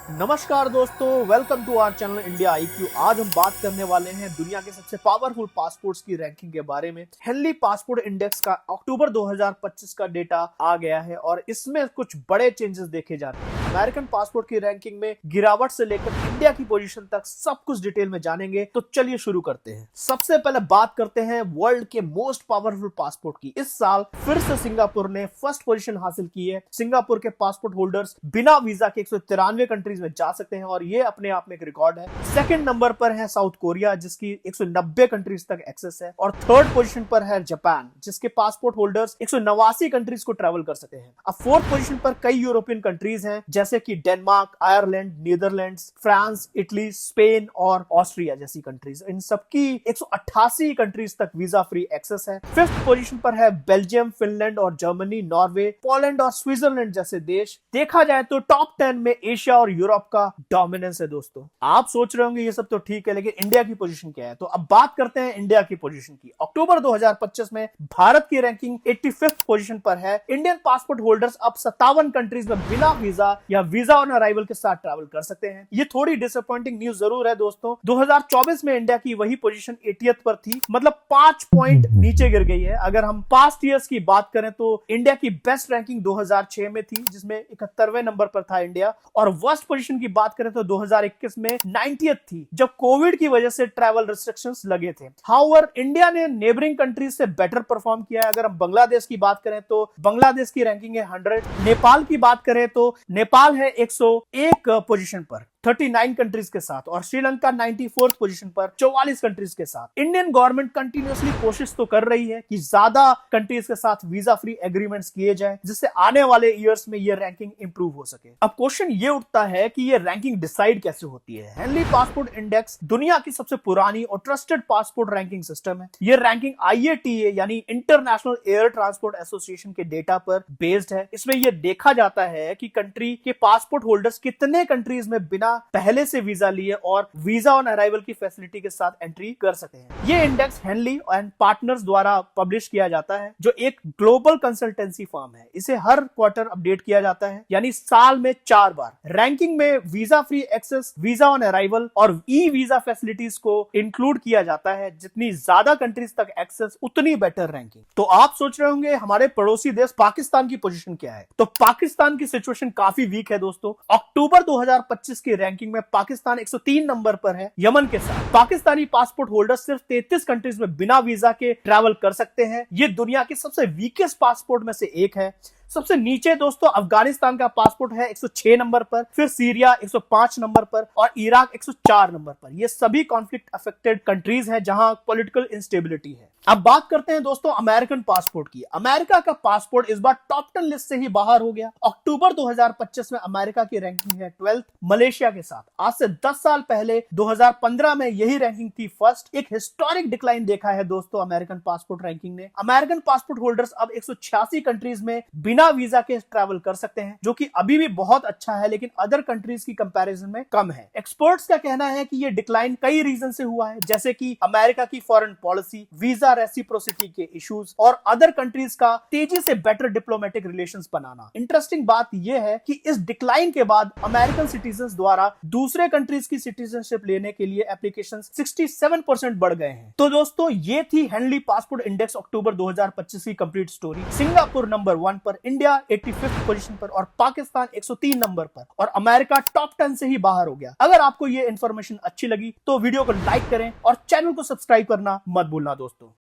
नमस्कार दोस्तों, welcome to our channel India IQ। आज हम बात करने वाले हैं दुनिया के सबसे पावरफुल पासपोर्ट्स की रैंकिंग के बारे में। हेनली पासपोर्ट इंडेक्स का अक्टूबर 2025 का डेटा आ गया है और इसमें कुछ बड़े चेंजेस देखे जा रहे हैं। अमेरिकन पासपोर्ट की रैंकिंग में गिरावट से लेकर इंडिया की पोजीशन तक सब कुछ डिटेल में जानेंगे। तो चलिए शुरू करते हैं। सबसे पहले बात करते हैं वर्ल्ड के मोस्ट पावरफुल पासपोर्ट की। इस साल फिर से सिंगापुर ने फर्स्ट पोजीशन हासिल की है। सिंगापुर के पासपोर्ट होल्डर्स बिना वीजा के 193 कंट्रीज में जा सकते हैं और ये अपने आप में एक रिकॉर्ड है। सेकंड नंबर पर है साउथ कोरिया, जिसकी 190 कंट्रीज तक एक्सेस है, और थर्ड पोजीशन पर है जापान, जिसके पासपोर्ट होल्डर्स 189 कंट्रीज को ट्रैवल कर सकते हैं। अब फोर्थ पोजीशन पर कई यूरोपियन कंट्रीज हैं, जैसे कि Denmark, Ireland, Netherlands, France, Italy, Spain और ऑस्ट्रिया जैसी कंट्रीज। इन सबकी 188 कंट्रीज तक वीजा फ्री एक्सेस है। फिफ्थ पोजीशन पर है बेल्जियम, फिनलैंड और जर्मनी, नॉर्वे, पोलैंड और स्विट्जरलैंड जैसे देश। देखा जाए तो टॉप 10 में एशिया और यूरोप का डोमिनेंस है। दोस्तों, आप सोच रहे होंगे ये सब तो ठीक है, लेकिन इंडिया की पोजीशन क्या है? तो अब बात करते हैं इंडिया की पोजीशन की। अक्टूबर 2025 में भारत की रैंकिंग 85th पोजीशन पर है। इंडियन पासपोर्ट होल्डर्स अब 57 कंट्रीज में बिना वीजा या वीजा ऑन अराइवल के साथ ट्रैवल कर सकते हैं। ये थोड़ी डिसअपॉइंटिंग न्यूज जरूर है दोस्तों। 2024 में इंडिया की वही पोजीशन 80th पर थी, मतलब 5 पॉइंट नीचे गिर गई है। अगर हम पास्ट ईयर्स की बात करें तो इंडिया की बेस्ट रैंकिंग 2006 में थी, जिसमें 71वें नंबर पर था इंडिया, और वर्स्ट पोजीशन की बात करें तो 2021 में 90th थी, जब कोविड की वजह से ट्रैवल रिस्ट्रिक्शंस लगे थे। हाउएवर इंडिया ने नेबरिंग कंट्रीज से बेटर परफॉर्म किया है। अगर हम बांग्लादेश की बात करें तो बांग्लादेश की रैंकिंग है 100। नेपाल की बात करें तो नेपाल है 101 पोजीशन पर 39 कंट्रीज के साथ, और श्रीलंका 94th पोजीशन पर 44 कंट्रीज के साथ। इंडियन गवर्नमेंट कंटिन्यूअसली कोशिश तो कर रही है कि ज्यादा कंट्रीज के साथ वीजा फ्री एग्रीमेंट्स किए जाएं, जिससे आने वाले ईयर्स में ये रैंकिंग इंप्रूव हो सके। अब क्वेश्चन ये उठता है कि ये रैंकिंग डिसाइड कैसे होती है? हेनली पासपोर्ट इंडेक्स दुनिया की सबसे पुरानी और ट्रस्टेड पासपोर्ट रैंकिंग सिस्टम है। ये रैंकिंग IATA यानी इंटरनेशनल एयर ट्रांसपोर्ट एसोसिएशन के डेटा पर बेस्ड है। इसमें यह देखा जाता है कि कंट्री के पासपोर्ट होल्डर्स कितने कंट्रीज में बिना पहले से वीजा लिए और वीजा ऑन अराइवल की फैसिलिटी के साथ एंट्री कर सकते हैं। ये इंडेक्स हेनली एंड पार्टनर्स द्वारा पब्लिश किया जाता है, जो एक ग्लोबल कंसल्टेंसी फर्म है। इसे हर क्वार्टर अपडेट किया जाता है, यानी साल में 4 बार। रैंकिंग में visa free access, visa on arrival और ई वीजा फैसिलिटीज को इंक्लूड किया जाता है। जितनी ज्यादा कंट्रीज तक एक्सेस, उतनी बेटर रैंकिंग। तो आप सोच रहे होंगे हमारे पड़ोसी देश पाकिस्तान की पोजीशन क्या है? तो पाकिस्तान की सिचुएशन काफी वीक है दोस्तों। अक्टूबर 2025 की रैंकिंग में पाकिस्तान 103 नंबर पर है यमन के साथ। पाकिस्तानी पासपोर्ट होल्डर सिर्फ 33 कंट्रीज में बिना वीजा के ट्रैवल कर सकते हैं। ये दुनिया के सबसे वीकेस्ट पासपोर्ट में से एक है। सबसे नीचे दोस्तों अफगानिस्तान का पासपोर्ट है 106 नंबर पर, फिर सीरिया 105 नंबर पर और इराक 104 नंबर पर। ये सभी कॉन्फ्लिक्ट अफेक्टेड कंट्रीज हैं जहां पॉलिटिकल इंस्टेबिलिटी है। अब बात करते हैं दोस्तों अमेरिकन पासपोर्ट की। अमेरिका का पासपोर्ट इस बार टॉप 10 लिस्ट से ही बाहर हो गया। अक्टूबर 2025 में अमेरिका की रैंकिंग है 12th मलेशिया के साथ। आज से 10 साल पहले 2015 में यही रैंकिंग थी फर्स्ट। एक हिस्टोरिक डिक्लाइन देखा है दोस्तों अमेरिकन पासपोर्ट रैंकिंग ने। अमेरिकन पासपोर्ट होल्डर्स अब 186 कंट्रीज में बिना वीजा के ट्रैवल कर सकते हैं, जो कि अभी भी बहुत अच्छा है, लेकिन अदर कंट्रीज की कंपैरिजन में कम है। एक्सपर्ट्स का कहना है कि ये डिक्लाइन कई रीजन से हुआ है, जैसे कि अमेरिका की फॉरेन पॉलिसी, वीजा रेसिप्रोसिटी के इश्यूज और अदर कंट्रीज का तेजी से बेटर डिप्लोमेटिक रिलेशंस बनाना। इंटरेस्टिंग बात यह है कि इस डिक्लाइन के बाद अमेरिकन सिटीजंस द्वारा दूसरे कंट्रीज की सिटीजनशिप लेने के लिए एप्लीकेशंस 67% बढ़ गए हैं। तो दोस्तों ये थी हेनली पासपोर्ट इंडेक्स अक्टूबर 2025 की कंप्लीट स्टोरी। सिंगापुर नंबर 1 पर, इंडिया 85th पोजीशन पर और पाकिस्तान 103 नंबर पर, और अमेरिका टॉप 10 से ही बाहर हो गया। अगर आपको ये इंफॉर्मेशन अच्छी लगी तो वीडियो को लाइक करें और चैनल को सब्सक्राइब करना मत भूलना दोस्तों।